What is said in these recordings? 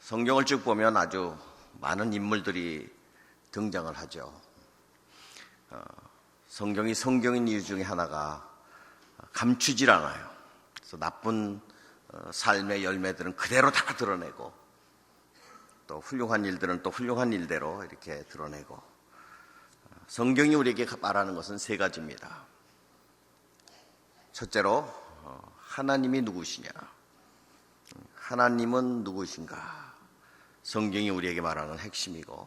성경을 쭉 보면 아주 많은 인물들이 등장을 하죠. 성경이 성경인 이유 중에 하나가 감추질 않아요. 그래서 나쁜 삶의 열매들은 그대로 다 드러내고, 또 훌륭한 일들은 또 훌륭한 일대로 이렇게 드러내고, 성경이 우리에게 말하는 것은 세 가지입니다. 첫째로 하나님이 누구시냐, 하나님은 누구신가, 성경이 우리에게 말하는 핵심이고,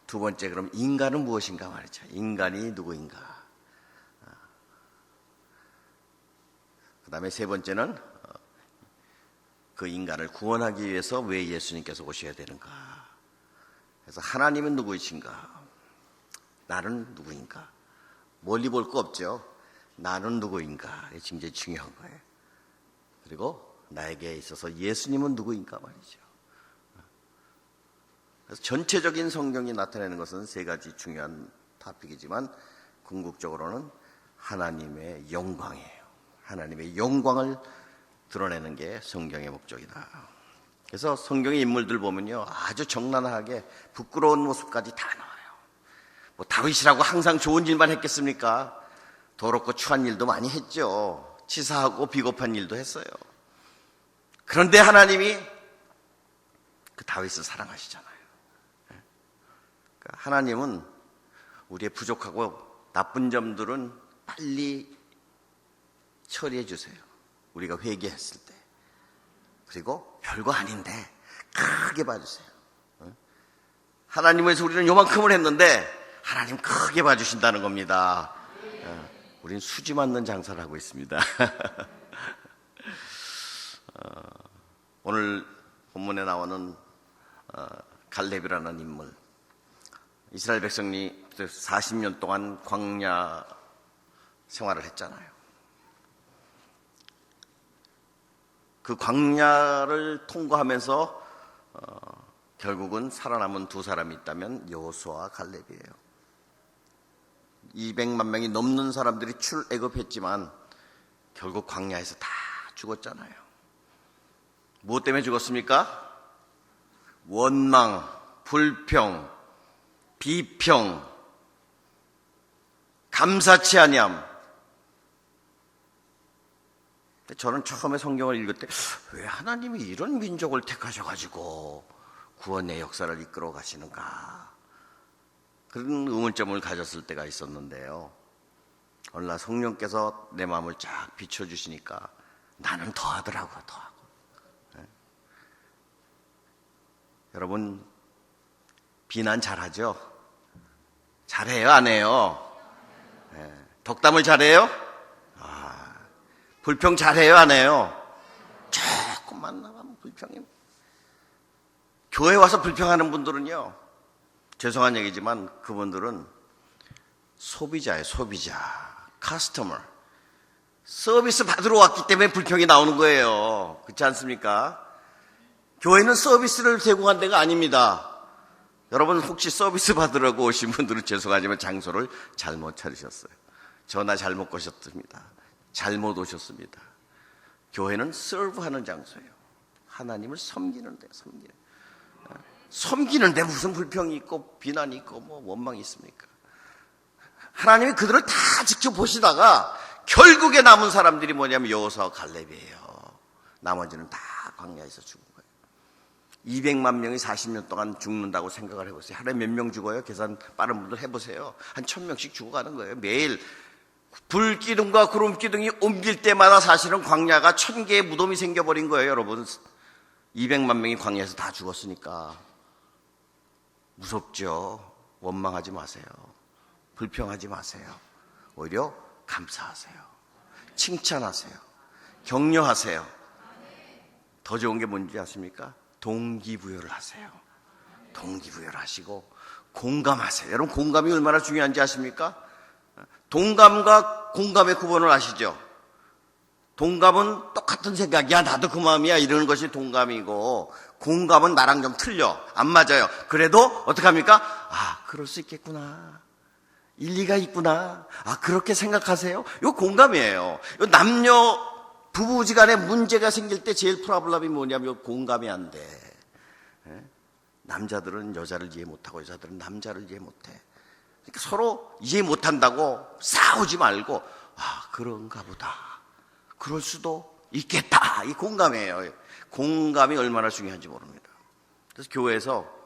두 번째, 그럼 인간은 무엇인가 말이죠. 인간이 누구인가. 그 다음에 세 번째는 그 인간을 구원하기 위해서 왜 예수님께서 오셔야 되는가. 그래서 하나님은 누구이신가, 나는 누구인가. 멀리 볼 거 없죠. 나는 누구인가, 이게 굉장히 중요한 거예요. 그리고 나에게 있어서 예수님은 누구인가 말이죠. 그래서 전체적인 성경이 나타내는 것은 세 가지 중요한 토픽이지만, 궁극적으로는 하나님의 영광이에요. 하나님의 영광을 드러내는 게 성경의 목적이다. 그래서 성경의 인물들 보면요, 아주 적나라하게 부끄러운 모습까지 다 나와요. 뭐 다윗이라고 항상 좋은 일만 했겠습니까? 더럽고 추한 일도 많이 했죠. 치사하고 비겁한 일도 했어요. 그런데 하나님이 그 다윗을 사랑하시잖아요. 그러니까 하나님은 우리의 부족하고 나쁜 점들은 빨리 처리해 주세요. 우리가 회개했을 때. 그리고 별거 아닌데 크게 봐주세요. 하나님에서 우리는 요만큼을 했는데 하나님 크게 봐주신다는 겁니다. 우린 수지 맞는 장사를 하고 있습니다. 오늘 본문에 나오는 갈렙이라는 인물, 이스라엘 백성이 40년 동안 광야 생활을 했잖아요. 그 광야를 통과하면서 결국은 살아남은 두 사람이 있다면 여호수아와 갈렙이에요. 200만 명이 넘는 사람들이 출애굽했지만 결국 광야에서 다 죽었잖아요. 무엇 때문에 죽었습니까? 원망, 불평, 비평, 감사치 아니함. 저는 처음에 성경을 읽을 때 왜 하나님이 이런 민족을 택하셔가지고 구원의 역사를 이끌어 가시는가, 그런 의문점을 가졌을 때가 있었는데요. 어느 날 성령께서 내 마음을 쫙 비춰주시니까 나는 더하더라고요. 더하고. 네. 여러분 비난 잘하죠? 잘해요, 안 해요? 네. 덕담을 잘해요? 불평 잘해요, 안 해요? 조금만 나가면 불평이. 교회 와서 불평하는 분들은요, 죄송한 얘기지만 그분들은 소비자예요. 소비자, 커스터머. 서비스 받으러 왔기 때문에 불평이 나오는 거예요. 그렇지 않습니까? 교회는 서비스를 제공한 데가 아닙니다. 여러분 혹시 서비스 받으려고 오신 분들은 죄송하지만 장소를 잘못 찾으셨어요. 전화 잘못 거셨습니다. 잘못 오셨습니다. 교회는 서브하는 장소예요. 하나님을 섬기는데, 섬기는데 무슨 불평이 있고 비난이 있고 뭐 원망이 있습니까? 하나님이 그들을 다 지켜보시다가 결국에 남은 사람들이 뭐냐면 여호수아와 갈렙이에요. 나머지는 다 광야에서 죽은 거예요. 200만 명이 40년 동안 죽는다고 생각을 해보세요. 하루에 몇 명 죽어요? 계산 빠른 분들 해보세요. 한 1000명씩 죽어가는 거예요. 매일 불기둥과 구름기둥이 옮길 때마다 사실은 광야가 1000개의 무덤이 생겨버린 거예요. 여러분 200만 명이 광야에서 다 죽었으니까 무섭죠. 원망하지 마세요. 불평하지 마세요. 오히려 감사하세요. 칭찬하세요. 격려하세요. 더 좋은 게 뭔지 아십니까? 동기부여를 하세요. 동기부여를 하시고 공감하세요. 여러분 공감이 얼마나 중요한지 아십니까? 동감과 공감의 구분을 아시죠? 동감은 똑같은 생각이야, 나도 그 마음이야, 이러는 것이 동감이고, 공감은 나랑 좀 틀려, 안 맞아요. 그래도 어떡합니까? 그럴 수 있겠구나, 일리가 있구나, 그렇게 생각하세요? 이거 공감이에요. 이거 남녀 부부지간에 문제가 생길 때 제일 프로블럼이 뭐냐면 공감이 안 돼. 남자들은 여자를 이해 못하고 여자들은 남자를 이해 못해. 그러니까 서로 이해 못한다고 싸우지 말고 그런가 보다, 그럴 수도 있겠다, 이 공감이에요. 공감이 얼마나 중요한지 모릅니다. 그래서 교회에서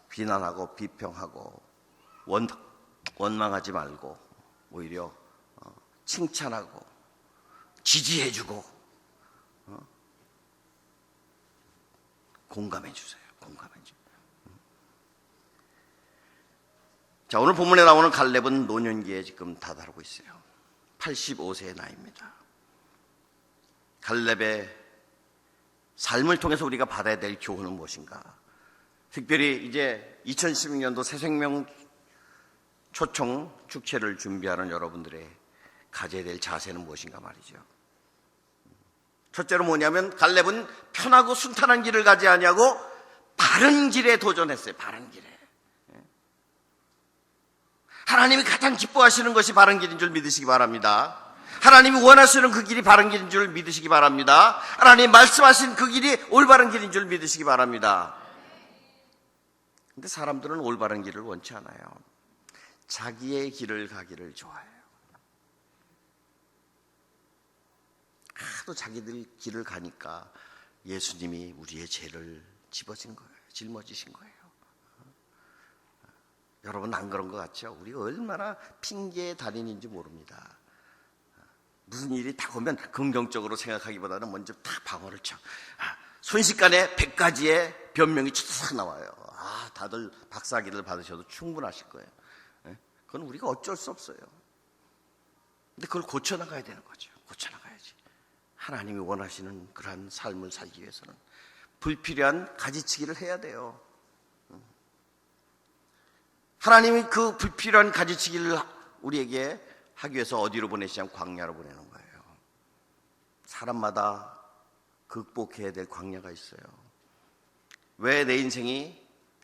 비난하고 비평하고 원망하지 말고 오히려 칭찬하고 지지해주고 공감해주세요. 공감해주세요. 자, 오늘 본문에 나오는 갈렙은 노년기에 지금 다다르고 있어요. 85세의 나이입니다. 갈렙의 삶을 통해서 우리가 받아야 될 교훈은 무엇인가? 특별히 이제 2016년도 새생명 초청 축제를 준비하는 여러분들의 가져야 될 자세는 무엇인가 말이죠. 첫째로 뭐냐면 갈렙은 편하고 순탄한 길을 가지 아니하고 바른 길에 도전했어요. 바른 길에. 하나님이 가장 기뻐하시는 것이 바른 길인 줄 믿으시기 바랍니다. 하나님이 원하시는 그 길이 바른 길인 줄 믿으시기 바랍니다. 하나님이 말씀하신 그 길이 올바른 길인 줄 믿으시기 바랍니다. 근데 사람들은 올바른 길을 원치 않아요. 자기의 길을 가기를 좋아해요. 하도 자기들 길을 가니까 예수님이 우리의 죄를 짊어진 거예요. 짊어지신 거예요. 여러분 안 그런 것 같죠? 우리가 얼마나 핑계의 달인인지 모릅니다. 무슨 일이 딱 오면 긍정적으로 생각하기보다는 먼저 다 방어를 쳐. 순식간에 100가지의 변명이 쫙 나와요. 다들 박사학위를 받으셔도 충분하실 거예요. 그건 우리가 어쩔 수 없어요. 근데 그걸 고쳐나가야 되는 거죠. 고쳐나가야지. 하나님이 원하시는 그러한 삶을 살기 위해서는 불필요한 가지치기를 해야 돼요. 하나님이 그 불필요한 가지치기를 우리에게 하기 위해서 어디로 보내시냐면 광야로 보내는 거예요. 사람마다 극복해야 될 광야가 있어요. 왜 내 인생이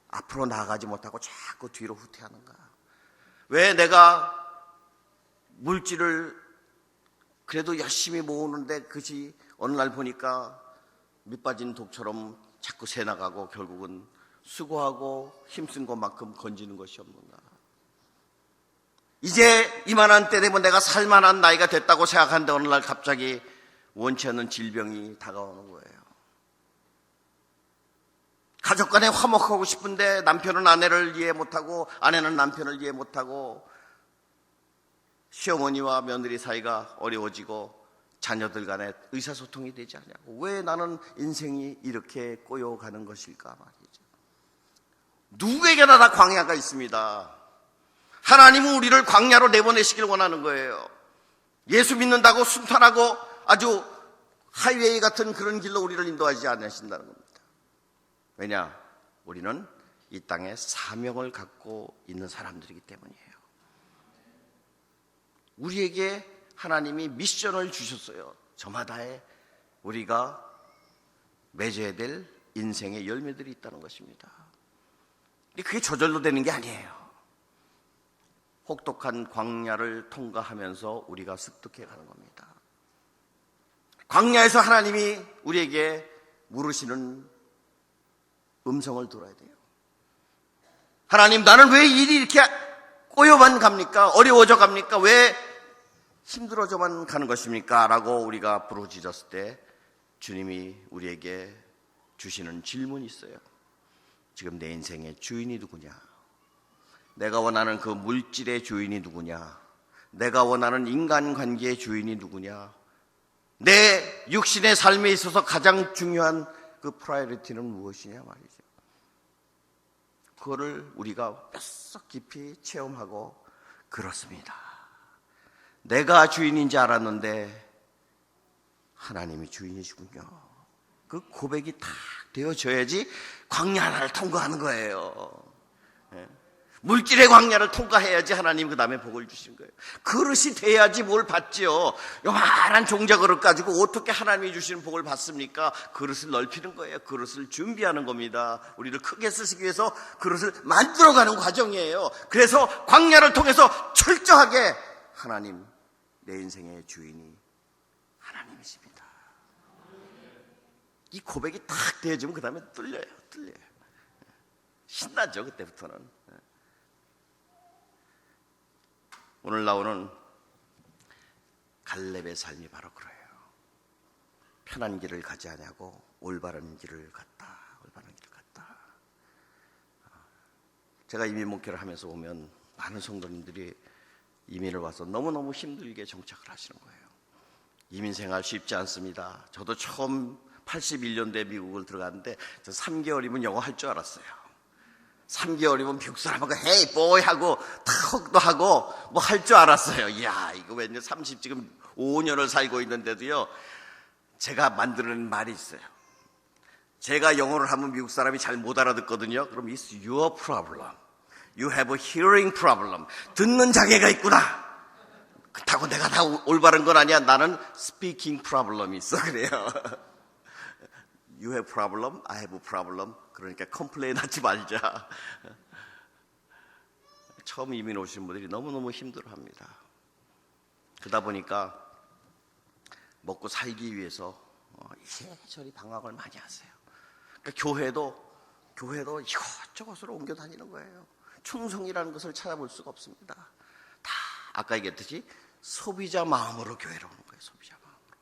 앞으로 나아가지 못하고 자꾸 뒤로 후퇴하는가? 왜 내가 물질을 그래도 열심히 모으는데 그것이 어느 날 보니까 밑빠진 독처럼 자꾸 새나가고 결국은 수고하고 힘쓴 것만큼 건지는 것이 없는가? 이제 이만한 때 되면 내가 살만한 나이가 됐다고 생각하는데 어느 날 갑자기 원치 않는 질병이 다가오는 거예요. 가족 간에 화목하고 싶은데 남편은 아내를 이해 못하고 아내는 남편을 이해 못하고 시어머니와 며느리 사이가 어려워지고 자녀들 간에 의사소통이 되지 않냐고. 왜 나는 인생이 이렇게 꼬여가는 것일까 말이죠. 누구에게나 다 광야가 있습니다. 하나님은 우리를 광야로 내보내시길 원하는 거예요. 예수 믿는다고 순탄하고 아주 하이웨이 같은 그런 길로 우리를 인도하지 않으신다는 겁니다. 왜냐? 우리는 이 땅에 사명을 갖고 있는 사람들이기 때문이에요. 우리에게 하나님이 미션을 주셨어요. 저마다의 우리가 맺어야 될 인생의 열매들이 있다는 것입니다. 그게 저절로 되는 게 아니에요. 혹독한 광야를 통과하면서 우리가 습득해 가는 겁니다. 광야에서 하나님이 우리에게 물으시는 음성을 들어야 돼요. 하나님, 나는 왜 일이 이렇게 꼬여만 갑니까? 어려워져 갑니까? 왜 힘들어져만 가는 것입니까? 라고 우리가 부르짖었을 때 주님이 우리에게 주시는 질문이 있어요. 지금 내 인생의 주인이 누구냐? 내가 원하는 그 물질의 주인이 누구냐? 내가 원하는 인간관계의 주인이 누구냐? 내 육신의 삶에 있어서 가장 중요한 그 프라이어리티는 무엇이냐 말이죠. 그거를 우리가 뼛속 깊이 체험하고 그렇습니다. 내가 주인인지 알았는데 하나님이 주인이시군요. 그 고백이 딱 되어져야지 광야를 통과하는 거예요. 물질의 광야를 통과해야지 하나님 그 다음에 복을 주신 거예요. 그릇이 돼야지 뭘 받지요. 요만한 종자 그릇 가지고 어떻게 하나님이 주시는 복을 받습니까? 그릇을 넓히는 거예요. 그릇을 준비하는 겁니다. 우리를 크게 쓰시기 위해서 그릇을 만들어가는 과정이에요. 그래서 광야를 통해서 철저하게 하나님, 내 인생의 주인이 하나님이십니다. 이 고백이 딱 되어지면 그 다음에 뚫려요. 신나죠, 그때부터는. 오늘 나오는 갈렙의 삶이 바로 그래요. 편한 길을 가지 아니하고 올바른 길을 갔다. 올바른 길을 갔다. 제가 이민 목회를 하면서 보면 많은 성도님들이 이민을 와서 너무너무 힘들게 정착을 하시는 거예요. 이민 생활 쉽지 않습니다. 저도 처음 81년도에 미국을 들어갔는데 저 3개월이면 영어 할 줄 알았어요. 3개월이면 미국 사람하고 헤이 보이 하고 턱도 하고 뭐 할 줄 알았어요. 이야, 이거 왠지 지금 5년을 살고 있는데도요, 제가 만드는 말이 있어요. 제가 영어를 하면 미국 사람이 잘 못 알아듣거든요. 그럼 it's your problem. You have a hearing problem. 듣는 장애가 있구나. 그렇다고 내가 다 올바른 건 아니야. 나는 speaking problem이 있어. 그래요. You have problem, I have problem. 그러니까 컴플레인 하지 말자. 처음 이민 오신 분들이 너무너무 힘들어합니다. 그러다 보니까 먹고 살기 위해서 이래저래 방황을 많이 하세요. 그러니까 교회도 이것저것으로 옮겨 다니는 거예요. 충성이라는 것을 찾아볼 수가 없습니다. 다 아까 얘기했듯이 소비자 마음으로 교회로 오는 거예요. 소비자 마음으로.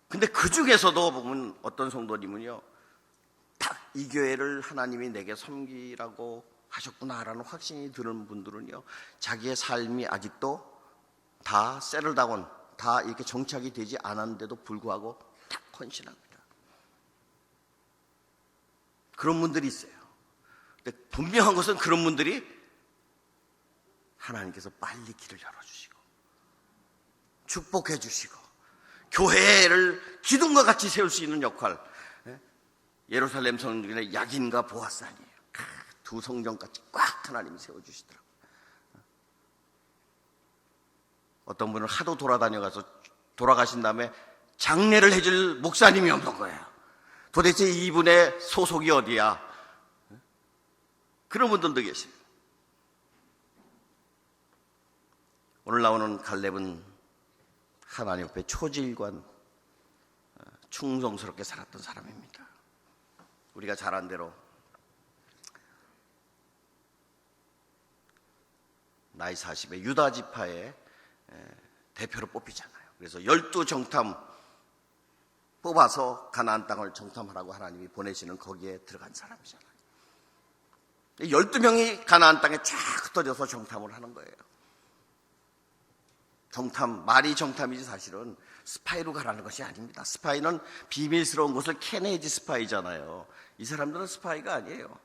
근데 그 중에서도 보면 어떤 성도님은요, 딱 이 교회를 하나님이 내게 섬기라고 하셨구나라는 확신이 드는 분들은요, 자기의 삶이 아직도 다 세틀다운, 다 이렇게 정착이 되지 않았는데도 불구하고 딱 헌신합니다. 그런 분들이 있어요. 근데 분명한 것은 그런 분들이 하나님께서 빨리 길을 열어주시고 축복해 주시고 교회를 기둥과 같이 세울 수 있는 역할. 예루살렘 성전의 야긴과 보아산이에요. 두 성전같이 꽉 하나님이 세워주시더라고요. 어떤 분은 하도 돌아다녀가서 돌아가신 다음에 장례를 해줄 목사님이 없는 거예요. 도대체 이분의 소속이 어디야? 그런 분들도 계세요. 오늘 나오는 갈렙은 하나님 앞에 초지일관 충성스럽게 살았던 사람입니다. 우리가 잘 안 대로 나이 40에 유다 지파의 대표로 뽑히잖아요. 그래서 12정탐 뽑아서 가나안 땅을 정탐하라고 하나님이 보내시는 거기에 들어간 사람이잖아요. 12명이 가나안 땅에 쫙 흩어져서 정탐을 하는 거예요. 말이 정탐이지 사실은 스파이로 가라는 것이 아닙니다. 스파이는 비밀스러운 것을 캐내야지 스파이잖아요. 이 사람들은 스파이가 아니에요.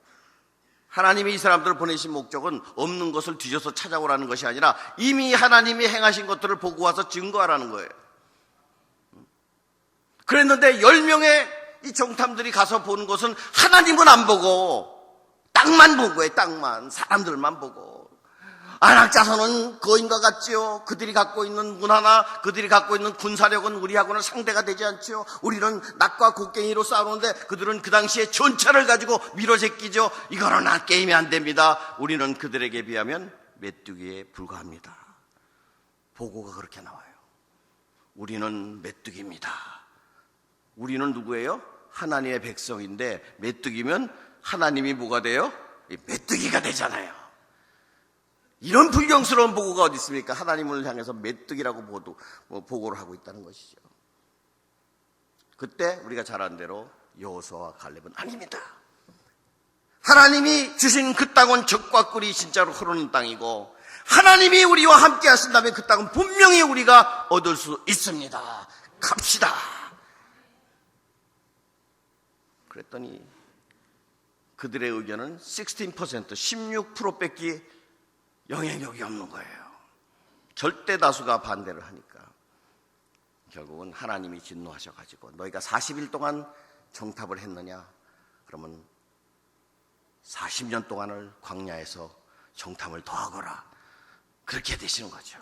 하나님이 이 사람들을 보내신 목적은 없는 것을 뒤져서 찾아오라는 것이 아니라 이미 하나님이 행하신 것들을 보고 와서 증거하라는 거예요. 그랬는데 10명의 이 정탐들이 가서 보는 것은 하나님은 안 보고 땅만 본 거예요. 땅만. 사람들만 보고. 안악자손은 거인과 같지요. 그들이 갖고 있는 문화나 그들이 갖고 있는 군사력은 우리하고는 상대가 되지 않지요. 우리는 낙과 곡괭이로 싸우는데 그들은 그 당시에 전차를 가지고 밀어제끼죠. 이거는 게임이 안 됩니다. 우리는 그들에게 비하면 메뚜기에 불과합니다. 보고가 그렇게 나와요. 우리는 메뚜기입니다. 우리는 누구예요? 하나님의 백성인데 메뚜기면 하나님이 뭐가 돼요? 메뚜기가 되잖아요. 이런 불경스러운 보고가 어디 있습니까? 하나님을 향해서 메뚜기라고 보고를 하고 있다는 것이죠. 그때 우리가 잘 아는 대로 여호수아와 갈렙은 아닙니다. 하나님이 주신 그 땅은 적과 꿀이 진짜로 흐르는 땅이고 하나님이 우리와 함께 하신다면 그 땅은 분명히 우리가 얻을 수 있습니다. 갑시다. 그랬더니 그들의 의견은 16%, 16%밖에 영향력이 없는 거예요. 절대 다수가 반대를 하니까 결국은 하나님이 진노하셔가지고 너희가 40일 동안 정탐을 했느냐? 그러면 40년 동안을 광야에서 정탐을 더 하거라. 그렇게 되시는 거죠.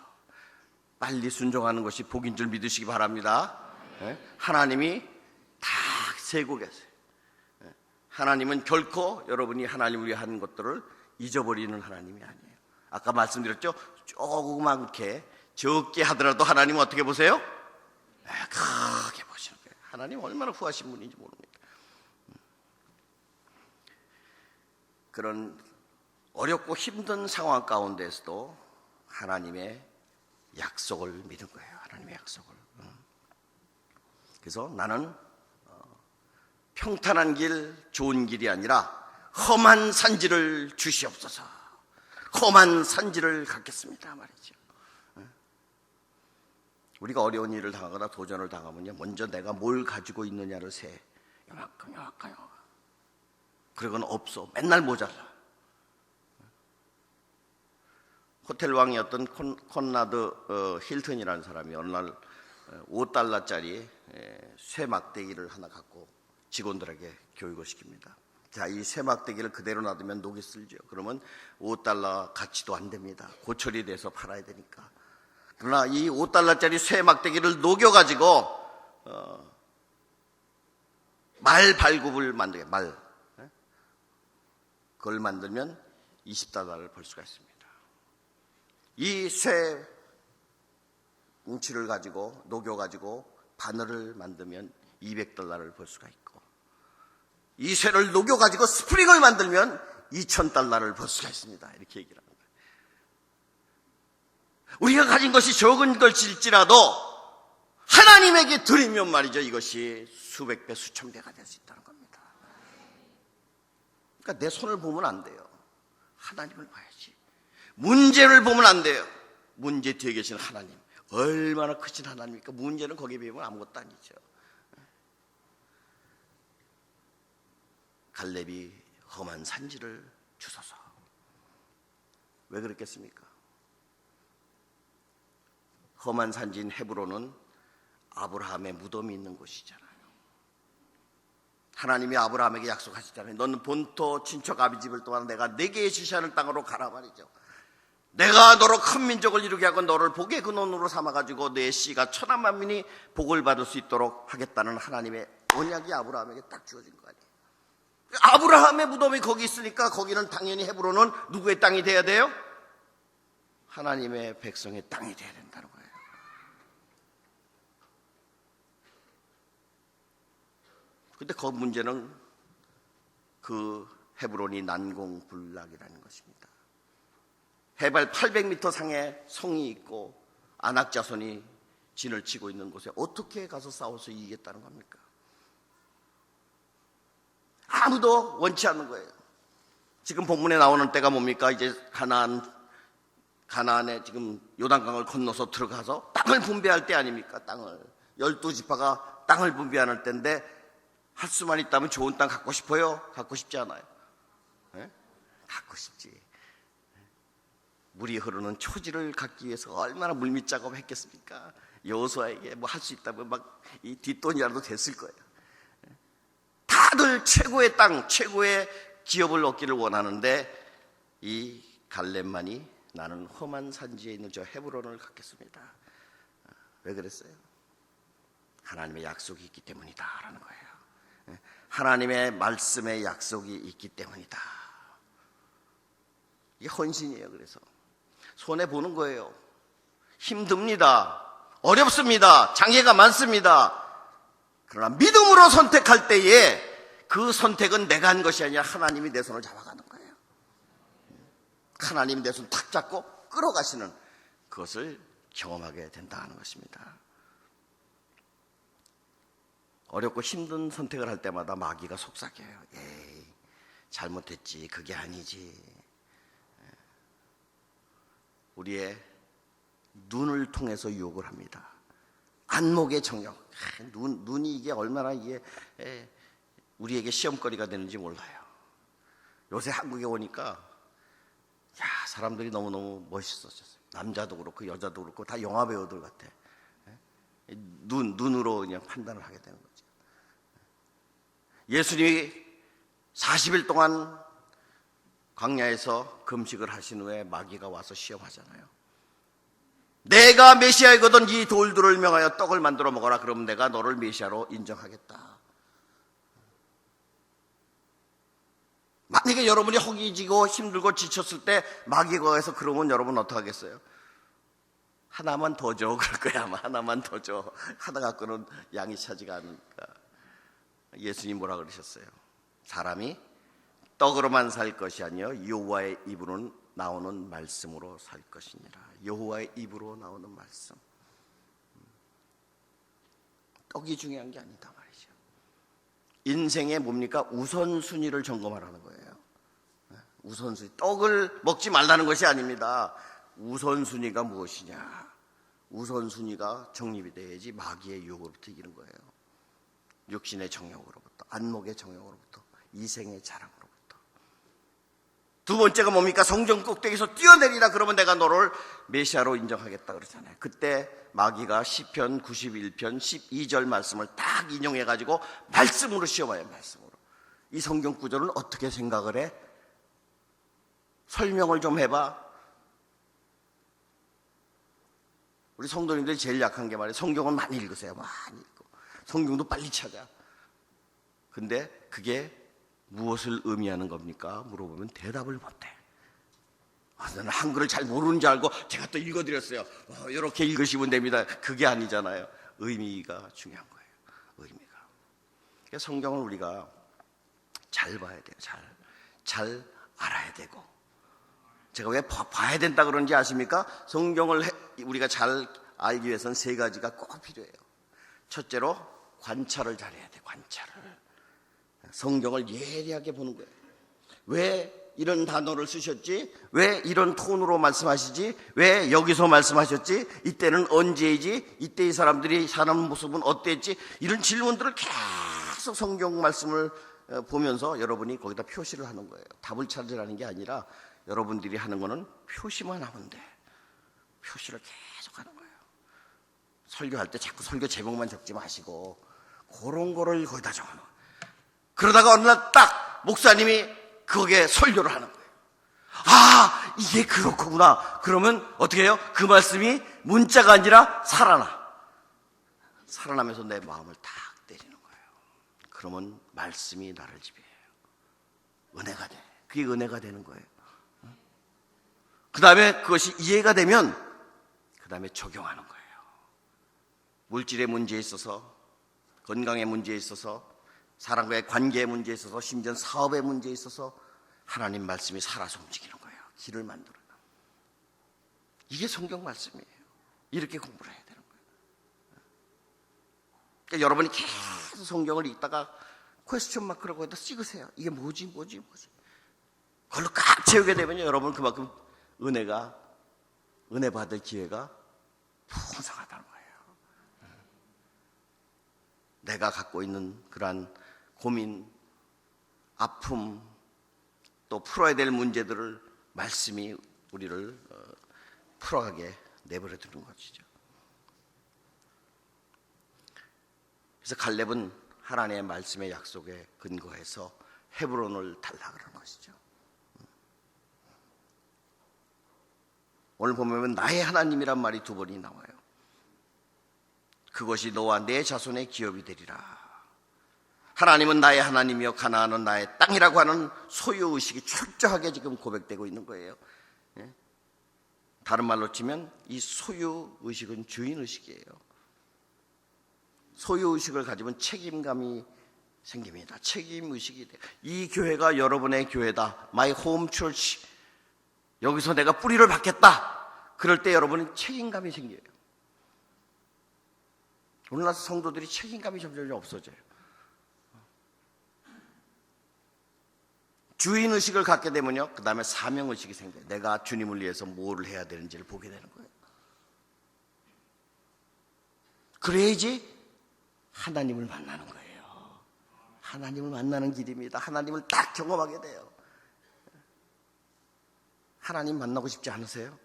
빨리 순종하는 것이 복인 줄 믿으시기 바랍니다. 하나님이 다 세고 계세요. 하나님은 결코 여러분이 하나님을 위해 하는 것들을 잊어버리는 하나님이 아니에요. 아까 말씀드렸죠? 조그맣게 적게 하더라도 하나님은 어떻게 보세요? 크게 보시는 거예요. 하나님 얼마나 후하신 분인지 모릅니다. 그런 어렵고 힘든 상황 가운데서도 하나님의 약속을 믿은 거예요. 하나님의 약속을. 그래서 나는 평탄한 길, 좋은 길이 아니라 험한 산지를 주시옵소서. 험한 산지를 갖겠습니다 말이죠. 우리가 어려운 일을 당하거나 도전을 당하면요, 먼저 내가 뭘 가지고 있느냐를 세. 요만큼. 그러고는 없어. 맨날 모자라. 호텔 왕이었던 콘라드 힐튼이라는 사람이 어느 날 $5짜리 쇠 막대기를 하나 갖고 직원들에게 교육을 시킵니다. 자, 이 쇠 막대기를 그대로 놔두면 녹이 슬죠. 그러면 $5 가치도 안 됩니다. 고철이 돼서 팔아야 되니까. 그러나 이 $5짜리 쇠 막대기를 녹여가지고 말 발굽을 만들게, 말. 그걸 만들면 $20를 벌 수가 있습니다. 이 쇠 뭉치를 가지고 녹여가지고 바늘을 만들면 $200를 벌 수가 있고, 이 쇠를 녹여가지고 스프링을 만들면 $2,000를 벌 수가 있습니다. 이렇게 얘기를 하는 거예요. 우리가 가진 것이 적은 것일지라도 하나님에게 드리면 말이죠, 이것이 수백 배, 수천 배가 될 수 있다는 겁니다. 그러니까 내 손을 보면 안 돼요. 하나님을 봐야지. 문제를 보면 안 돼요. 문제 뒤에 계신 하나님, 얼마나 크신 하나님입니까? 문제는 거기에 비하면 아무것도 아니죠. 갈렙이 험한 산지를 주소서. 왜 그랬겠습니까? 험한 산지인 헤브론은 아브라함의 무덤이 있는 곳이잖아요. 하나님이 아브라함에게 약속하셨잖아요. 너는 본토 친척 아비 집을 떠나 내가 네게 지시하는 땅으로 가라 말이죠. 내가 너로 큰 민족을 이루게 하고 너를 복의 근원으로 삼아가지고 내 씨가 천한 만민이 복을 받을 수 있도록 하겠다는 하나님의 언약이 아브라함에게 딱 주어진 거 아니에요. 아브라함의 무덤이 거기 있으니까 거기는 당연히 헤브론은 누구의 땅이 돼야 돼요? 하나님의 백성의 땅이 돼야 된다는 거예요. 근데 그 문제는 그 헤브론이 난공불락이라는 것입니다. 해발 800m 상에 성이 있고 아낙 자손이 진을 치고 있는 곳에 어떻게 가서 싸워서 이기겠다는 겁니까? 아무도 원치 않는 거예요. 지금 본문에 나오는 때가 뭡니까? 이제 가나안에 지금 요단강을 건너서 들어가서 땅을 분배할 때 아닙니까? 땅을 12지파가 땅을 분배하는 때인데 할 수만 있다면 좋은 땅 갖고 싶어요? 갖고 싶지 않아요? 네? 갖고 싶지. 물이 흐르는 초지를 갖기 위해서 얼마나 물밑 작업을 했겠습니까? 여호수아에게 뭐 할 수 있다면 막 이 뒷돈이라도 됐을 거예요. 다들 최고의 땅, 최고의 기업을 얻기를 원하는데 이 갈렙만이 나는 험한 산지에 있는 저 헤브론을 갖겠습니다. 왜 그랬어요? 하나님의 약속이 있기 때문이다 라는 거예요. 하나님의 말씀의 약속이 있기 때문이다. 이게 헌신이에요. 그래서 손해보는 거예요. 힘듭니다. 어렵습니다. 장애가 많습니다. 그러나 믿음으로 선택할 때에 그 선택은 내가 한 것이 아니라 하나님이 내 손을 잡아가는 거예요. 하나님이 내 손 탁 잡고 끌어가시는 그것을 경험하게 된다는 것입니다. 어렵고 힘든 선택을 할 때마다 마귀가 속삭여요. 에이, 잘못했지. 그게 아니지. 우리의 눈을 통해서 유혹을 합니다. 안목의 정욕. 눈이 이게 얼마나 이게 우리에게 시험거리가 되는지 몰라요. 요새 한국에 오니까 사람들이 너무너무 멋있어졌어요. 남자도 그렇고 여자도 그렇고 다 영화배우들 같아. 눈으로 그냥 판단을 하게 되는 거죠. 예수님이 40일 동안 광야에서 금식을 하신 후에 마귀가 와서 시험하잖아요. 내가 메시아이거든 이 돌들을 명하여 떡을 만들어 먹어라. 그러면 내가 너를 메시아로 인정하겠다. 만약에 여러분이 허기지고 힘들고 지쳤을 때 마귀가 와서 그러면 여러분 어떡하겠어요? 하나만 더 줘. 그럴 거야. 아마 하나만 더 줘. 하나 갖고는 양이 차지가 않으니까. 예수님 뭐라 그러셨어요? 사람이 떡으로만 살 것이 아니요 여호와의 입으로 나오는 말씀으로 살 것이니라. 여호와의 입으로 나오는 말씀. 떡이 중요한 게 아니다 말이죠. 인생에 뭡니까? 우선순위를 점검하라는 거예요. 우선순위. 떡을 먹지 말라는 것이 아닙니다. 우선순위가 무엇이냐? 우선순위가 정립이 돼야지 마귀의 유혹으로부터 이기는 거예요. 육신의 정욕으로부터, 안목의 정욕으로부터, 이생의 자랑으로부터. 두 번째가 뭡니까? 성전 꼭대기에서 뛰어내리라 그러면 내가 너를 메시아로 인정하겠다 그러잖아요. 그때 마귀가 시편 91편 12절 말씀을 딱 인용해가지고 말씀으로 시험해요. 말씀으로. 이 성경 구절은 어떻게 생각을 해? 설명을 좀 해봐. 우리 성도님들이 제일 약한 게 말이에요. 성경을 많이 읽으세요. 많이 읽고 성경도 빨리 찾아. 근데 그게 무엇을 의미하는 겁니까? 물어보면 대답을 못해. 나는 한글을 잘 모르는 줄 알고 제가 또 읽어드렸어요. 이렇게 읽으시면 됩니다. 그게 아니잖아요. 의미가 중요한 거예요. 의미가. 그러니까 성경을 우리가 잘 봐야 돼요. 잘 알아야 되고. 제가 왜 봐야 된다 그런지 아십니까? 성경을 우리가 잘 알기 위해서는 세 가지가 꼭 필요해요. 첫째로 관찰을 잘해야 돼. 관찰을. 성경을 예리하게 보는 거예요. 왜 이런 단어를 쓰셨지? 왜 이런 톤으로 말씀하시지? 왜 여기서 말씀하셨지? 이때는 언제이지? 이때 이 사람들이 사는 모습은 어땠지? 이런 질문들을 계속 성경 말씀을 보면서 여러분이 거기다 표시를 하는 거예요. 답을 찾으라는 게 아니라 여러분들이 하는 거는 표시만 하면 돼. 표시를 계속 하는 거예요. 설교할 때 자꾸 설교 제목만 적지 마시고 그런 거를 거기다 적어놓은. 그러다가 어느 날 딱 목사님이 거기에 설교를 하는 거예요. 아, 이게 그렇구나. 그러면 어떻게 해요? 그 말씀이 문자가 아니라 살아나면서 내 마음을 딱 때리는 거예요. 그러면 말씀이 나를 지배해요. 은혜가 돼. 그게 은혜가 되는 거예요. 그 다음에 그것이 이해가 되면 그 다음에 적용하는 거예요. 물질의 문제에 있어서, 건강의 문제에 있어서, 사람과의 관계의 문제에 있어서, 심지어 사업의 문제에 있어서 하나님 말씀이 살아서 움직이는 거예요. 길을 만들어요. 이게 성경 말씀이에요. 이렇게 공부를 해야 되는 거예요. 그러니까 여러분이 계속 성경을 읽다가 퀘스천 마크라고 해도 찍으세요. 이게 뭐지? 그걸로 꽉 채우게 되면 여러분 그만큼 은혜 받을 기회가 풍성하다는 거예요. 내가 갖고 있는 그러한 고민, 아픔, 또 풀어야 될 문제들을 말씀이 우리를 풀어가게 내버려 두는 것이죠. 그래서 갈렙은 하나님의 말씀의 약속에 근거해서 헤브론을 달라 그러는 것이죠. 오늘 보면 나의 하나님이란 말이 두 번이 나와요. 그것이 너와 내 자손의 기업이 되리라. 하나님은 나의 하나님이요 가나안은 나의 땅이라고 하는 소유의식이 철저하게 지금 고백되고 있는 거예요. 다른 말로 치면 이 소유의식은 주인의식이에요. 소유의식을 가지면 책임감이 생깁니다. 책임의식이 돼요. 이 교회가 여러분의 교회다. My home church. 여기서 내가 뿌리를 받겠다. 그럴 때 여러분은 책임감이 생겨요. 오늘날 성도들이 책임감이 점점 없어져요. 주인의식을 갖게 되면요, 그 다음에 사명의식이 생겨요. 내가 주님을 위해서 뭘 해야 되는지를 보게 되는 거예요. 그래야지 하나님을 만나는 거예요. 하나님을 만나는 길입니다. 하나님을 딱 경험하게 돼요. 하나님 만나고 싶지 않으세요?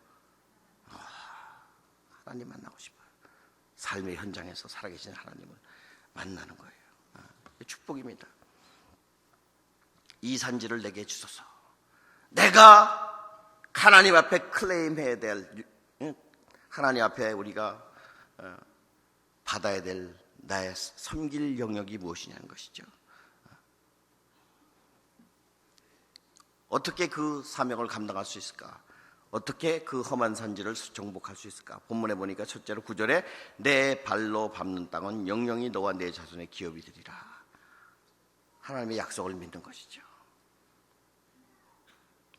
하나님 만나고 싶어요. 삶의 현장에서 살아계신 하나님을 만나는 거예요. 축복입니다. 이 산지를 내게 주소서. 내가 하나님 앞에 클레임해야 될, 하나님 앞에 우리가 받아야 될 나의 섬길 영역이 무엇이냐는 것이죠. 어떻게 그 사명을 감당할 수 있을까? 어떻게 그 험한 산지를 정복할 수 있을까? 본문에 보니까 첫째로 9절에 내 발로 밟는 땅은 영영이 너와 내 자손의 기업이 되리라. 하나님의 약속을 믿는 것이죠.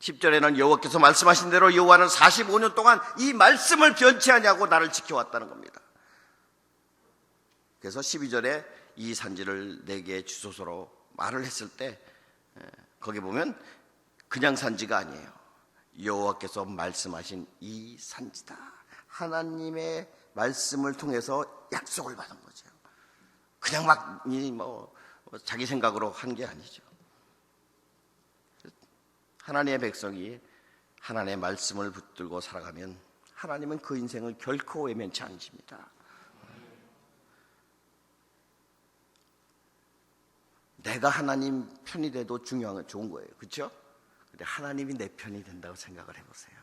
10절에는 여호와께서 말씀하신 대로 여호와는 45년 동안 이 말씀을 변치 아니하고 나를 지켜왔다는 겁니다. 그래서 12절에 이 산지를 내게 주소서로 말을 했을 때 거기 보면 그냥 산지가 아니에요. 여호와께서 말씀하신 이 산지다. 하나님의 말씀을 통해서 약속을 받은 거죠. 그냥 막 자기 생각으로 한 게 아니죠. 하나님의 백성이 하나님의 말씀을 붙들고 살아가면 하나님은 그 인생을 결코 외면치 않으십니다. 내가 하나님 편이 돼도 좋은 거예요. 그렇죠? 근데 하나님이 내 편이 된다고 생각을 해보세요.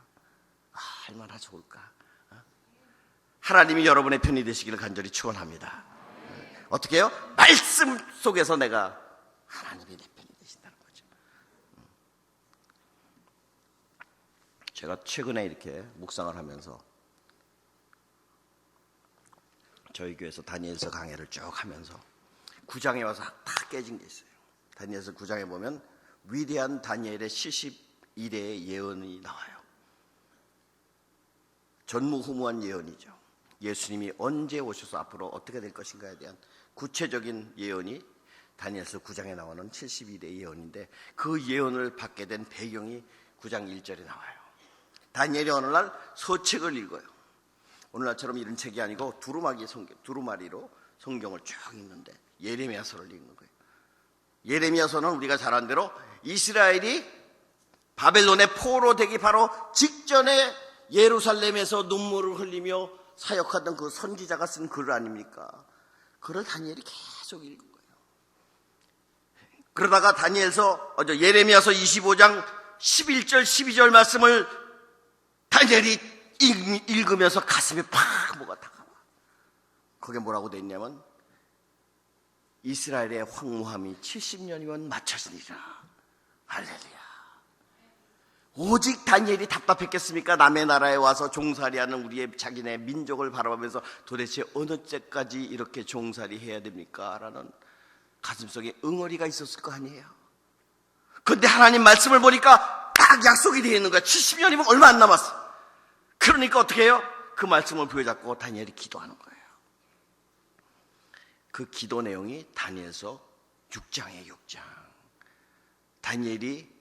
얼마나 좋을까? 하나님이 여러분의 편이 되시기를 간절히 축원합니다. 어떻게 해요? 말씀 속에서 내가 하나님이 내 편이 되신다는 거죠. 제가 최근에 이렇게 묵상을 하면서 저희 교회에서 다니엘서 강해를 쭉 하면서 9장에 와서 다 깨진 게 있어요. 다니엘서 9장에 보면 위대한 다니엘의 71회의 예언이 나와요. 전무후무한 예언이죠. 예수님이 언제 오셔서 앞으로 어떻게 될 것인가에 대한 구체적인 예언이 다니엘서 9장에 나오는 71회의 예언인데 그 예언을 받게 된 배경이 9장 1절에 나와요. 다니엘이 어느 날 서책을 읽어요. 오늘날처럼 이런 책이 아니고 두루마리로 성경을 쭉 읽는데 예레미야서를 읽는 거예요. 예레미야서는 우리가 잘 아는 대로 이스라엘이 바벨론의 포로되기 바로 직전에 예루살렘에서 눈물을 흘리며 사역하던 그 선지자가 쓴 글 아닙니까? 그걸 다니엘이 계속 읽은 거예요. 그러다가 예레미야서 25장 11절 12절 말씀을 다니엘이 읽으면서 가슴에 팍 뭐가 다가와. 거기에 뭐라고 돼 있냐면 이스라엘의 황무함이 70년이면 마쳤으리라. 할렐루야. 오직 다니엘이 답답했겠습니까? 남의 나라에 와서 종살이하는 우리의 자기네 민족을 바라보면서 도대체 어느 때까지 이렇게 종살이 해야 됩니까? 라는 가슴속에 응어리가 있었을 거 아니에요. 그런데 하나님 말씀을 보니까 딱 약속이 되어 있는 거야. 70년이면 얼마 안 남았어. 그러니까 어떻게 해요? 그 말씀을 부여잡고 다니엘이 기도하는 거예요. 그 기도 내용이 다니엘서 6장이에요. 6장. 다니엘이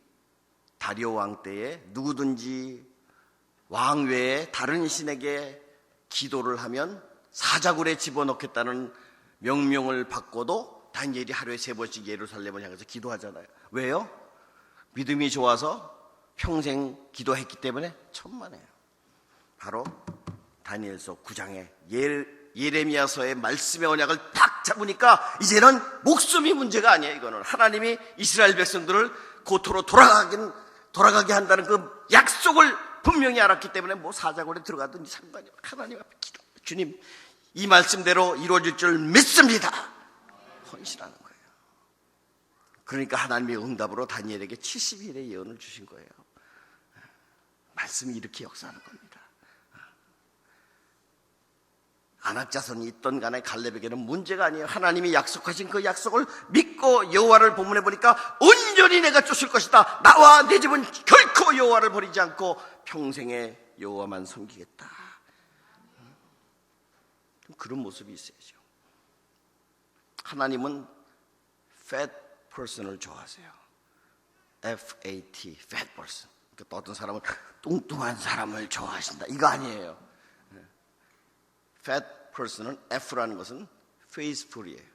다리오 왕 때에 누구든지 왕 외에 다른 신에게 기도를 하면 사자굴에 집어넣겠다는 명령을 받고도 다니엘이 하루에 3번씩 예루살렘을 향해서 기도하잖아요. 왜요? 믿음이 좋아서 평생 기도했기 때문에 천만에요. 바로 다니엘서 9장에 예레미야서의 말씀의 언약을 딱 잡으니까 이제는 목숨이 문제가 아니에요. 이거는 하나님이 이스라엘 백성들을 고토로 돌아가게 한다는 그 약속을 분명히 알았기 때문에 뭐 사자굴에 들어가든지 상관이 없어요. 하나님 앞에 기도. 주님, 이 말씀대로 이루어질 줄 믿습니다. 헌신하는 거예요. 그러니까 하나님의 응답으로 다니엘에게 70일의 예언을 주신 거예요. 말씀이 이렇게 역사하는 겁니다. 안악자손이 있던 간에 갈렙에게는 문제가 아니에요. 하나님이 약속하신 그 약속을 믿고 여호와를 본문에 보니까 온전히 내가 쫓을 것이다. 나와 내 집은 결코 여호와를 버리지 않고 평생에 여호와만 섬기겠다. 그런 모습이 있어야죠. 하나님은 fat person을 좋아하세요. F-A-T, fat person. 또 어떤 사람은 뚱뚱한 사람을 좋아하신다. 이거 아니에요. fat person은 F라는 것은 faithful이에요.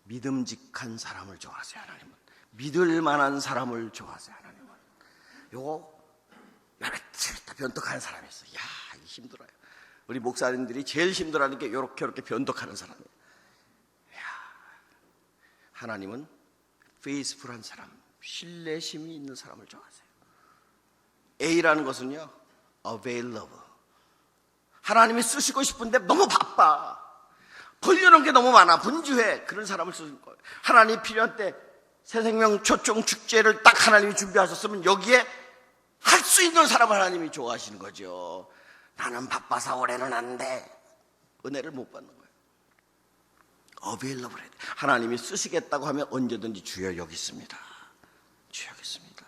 믿음직한 사람을 좋아하세요. 하나님은 믿을 만한 사람을 좋아하세요. 하나님은 요거 변덕하는 사람이 있어요. 야, 이게 힘들어요. 우리 목사님들이 제일 힘들어하는 게 요렇게 변덕하는 사람이에요. 야, 하나님은 faithful한 사람, 신뢰심이 있는 사람을 좋아하세요. A라는 것은요, available. 하나님이 쓰시고 싶은데 너무 바빠. 벌려놓은 게 너무 많아. 분주해. 그런 사람을 쓰는 거예요. 하나님이 필요한 때 새생명 초청 축제를 딱 하나님이 준비하셨으면 여기에 할 수 있는 사람을 하나님이 좋아하시는 거죠. 나는 바빠서 올해는 안 돼. 은혜를 못 받는 거예요. available 해야 돼. 하나님이 쓰시겠다고 하면 언제든지 주여 여기 있습니다. 주여 여기 있습니다.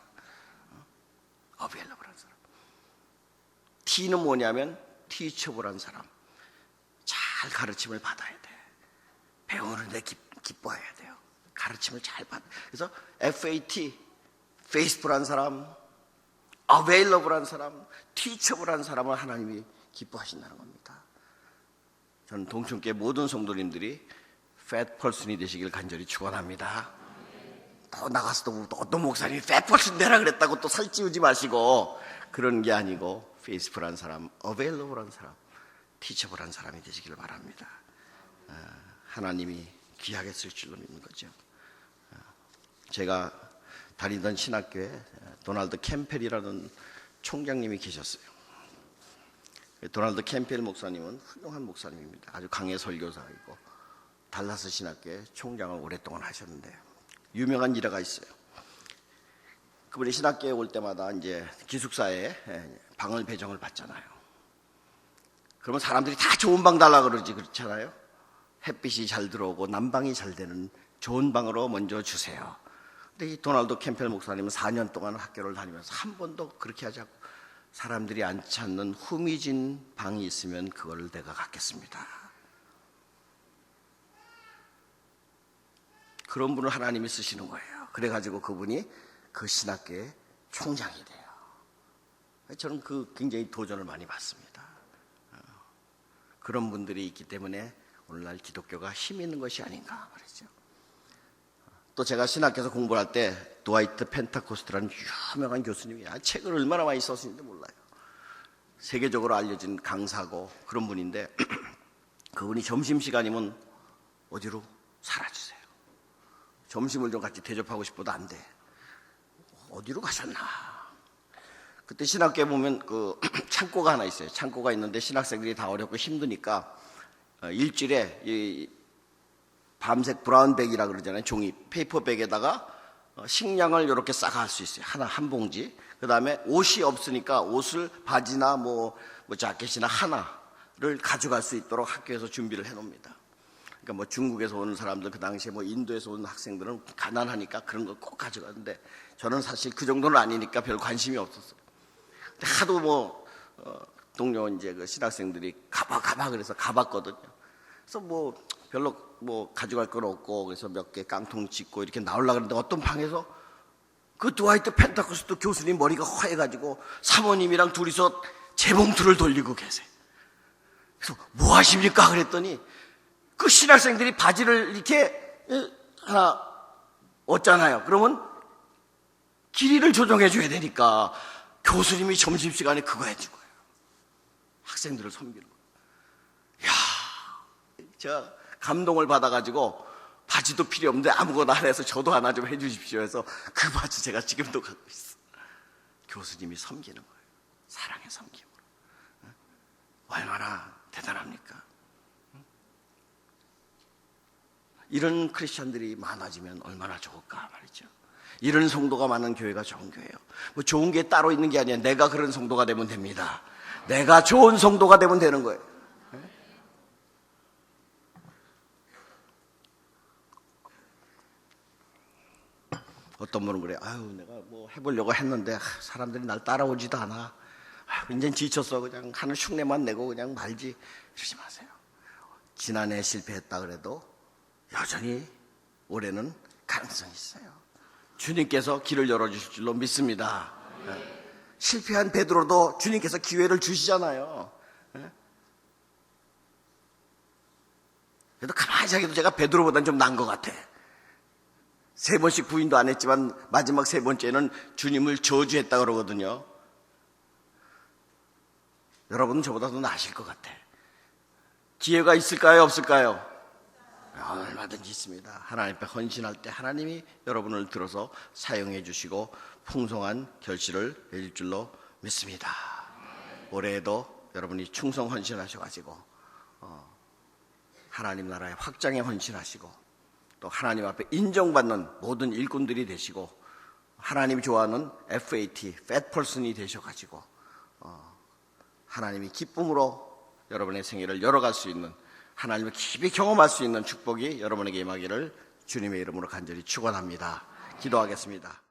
T는 뭐냐면 티처블한 사람. 잘 가르침을 받아야 돼. 배우는데 기뻐해야 돼요. 가르침을 잘 받아. 그래서 FAT, faithful한 사람, available한 사람, teachable한 사람을 하나님이 기뻐하신다는 겁니다. 저는 동춘교회 모든 성도님들이 fat person이 되시길 간절히 축원합니다. 또 나가서도 또 어떤 목사님이 fat person 되라 그랬다고 또 살찌우지 마시고, 그런 게 아니고 faithful한 사람, available한 사람, teachable한 사람이 되시길 바랍니다. 하나님이 귀하게 쓸 줄로 믿는 거죠. 제가 다니던 신학교에 도널드 캠펠이라는 총장님이 계셨어요. 도널드 캠펠 목사님은 훌륭한 목사님입니다. 아주 강해 설교사이고 달라스 신학교의 총장을 오랫동안 하셨는데 유명한 일화가 있어요. 그분이 신학교에 올 때마다 이제 기숙사에 방을 배정을 받잖아요. 그러면 사람들이 다 좋은 방 달라 그러지, 그렇잖아요. 햇빛이 잘 들어오고 난방이 잘 되는 좋은 방으로 먼저 주세요. 근데 이 도널드 캠펠 목사님은 4년 동안 학교를 다니면서 한 번도 그렇게 하지 않고, 사람들이 앉지 않는 후미진 방이 있으면 그걸 내가 갖겠습니다. 그런 분을 하나님이 쓰시는 거예요. 그래가지고 그분이 그 신학교의 총장이 돼요. 저는 굉장히 도전을 많이 받습니다. 그런 분들이 있기 때문에 오늘날 기독교가 힘 있는 것이 아닌가 말이죠. 또 제가 신학교에서 공부를 할 때 드와이트 펜타코스트라는 유명한 교수님이 책을 얼마나 많이 썼는지 몰라요. 세계적으로 알려진 강사고 그런 분인데 그분이 점심시간이면 어디로 사라지세요. 점심을 좀 같이 대접하고 싶어도 안 돼. 어디로 가셨나. 그때 신학교에 보면 그 창고가 하나 있어요. 창고가 있는데 신학생들이 다 어렵고 힘드니까 일주일에 이 밤색 브라운백이라 그러잖아요. 종이 페이퍼백에다가 식량을 이렇게 싸가 할 수 있어요. 하나 한 봉지. 그 다음에 옷이 없으니까 옷을 바지나 뭐 자켓이나 하나를 가져갈 수 있도록 학교에서 준비를 해놓습니다. 그러니까 뭐 중국에서 오는 사람들, 그 당시에 뭐 인도에서 오는 학생들은 가난하니까 그런 걸 꼭 가져가는데 저는 사실 그 정도는 아니니까 별 관심이 없었어요. 근데 하도 동료 이제 그 신학생들이 가봐 그래서 가봤거든요. 그래서 별로 가져갈 건 없고 그래서 몇 개 깡통 짚고 이렇게 나오려고 그러는데 어떤 방에서 그 드와이트 펜타코스트 교수님 머리가 허해가지고 사모님이랑 둘이서 재봉틀을 돌리고 계세요. 그래서 뭐 하십니까? 그랬더니 그 신학생들이 바지를 이렇게 하나 얻잖아요. 그러면 길이를 조정해 줘야 되니까 교수님이 점심시간에 그거 해준 거예요. 학생들을 섬기는 거예요. 이야, 제가 감동을 받아가지고 바지도 필요 없는데 아무거나 하나 해서 저도 하나 좀 해주십시오 해서 그 바지 제가 지금도 갖고 있어. 교수님이 섬기는 거예요. 사랑의 섬김으로. 얼마나 대단합니까? 이런 크리스천들이 많아지면 얼마나 좋을까 말이죠. 이런 성도가 많은 교회가 좋은 교회예요. 뭐 좋은 게 따로 있는 게 아니에요. 내가 그런 성도가 되면 됩니다. 내가 좋은 성도가 되면 되는 거예요. 어떤 분은 그래. 내가 뭐 해보려고 했는데 사람들이 날 따라오지도 않아. 이젠 지쳤어. 그냥 하는 흉내만 내고 그냥 말지. 이러지 마세요. 지난해 실패했다 그래도 여전히 올해는 가능성이 있어요. 주님께서 길을 열어주실 줄로 믿습니다. 실패한 베드로도 주님께서 기회를 주시잖아요. 그래도 가만히 자기도 제가 베드로보다는 좀 나은 것 같아. 3번씩 부인도 안 했지만 마지막 3번째는 주님을 저주했다 그러거든요. 여러분은 저보다도 나으실 것 같아. 기회가 있을까요? 없을까요? 얼마든지 있습니다. 하나님 앞에 헌신할 때 하나님이 여러분을 들어서 사용해 주시고 풍성한 결실을 내릴 줄로 믿습니다. 올해에도 여러분이 충성 헌신하셔가지고 하나님 나라의 확장에 헌신하시고 또 하나님 앞에 인정받는 모든 일꾼들이 되시고 하나님이 좋아하는 FAT, fat person이 되셔가지고 하나님이 기쁨으로 여러분의 생애를 열어갈 수 있는, 하나님을 깊이 경험할 수 있는 축복이 여러분에게 임하기를 주님의 이름으로 간절히 축원합니다. 기도하겠습니다.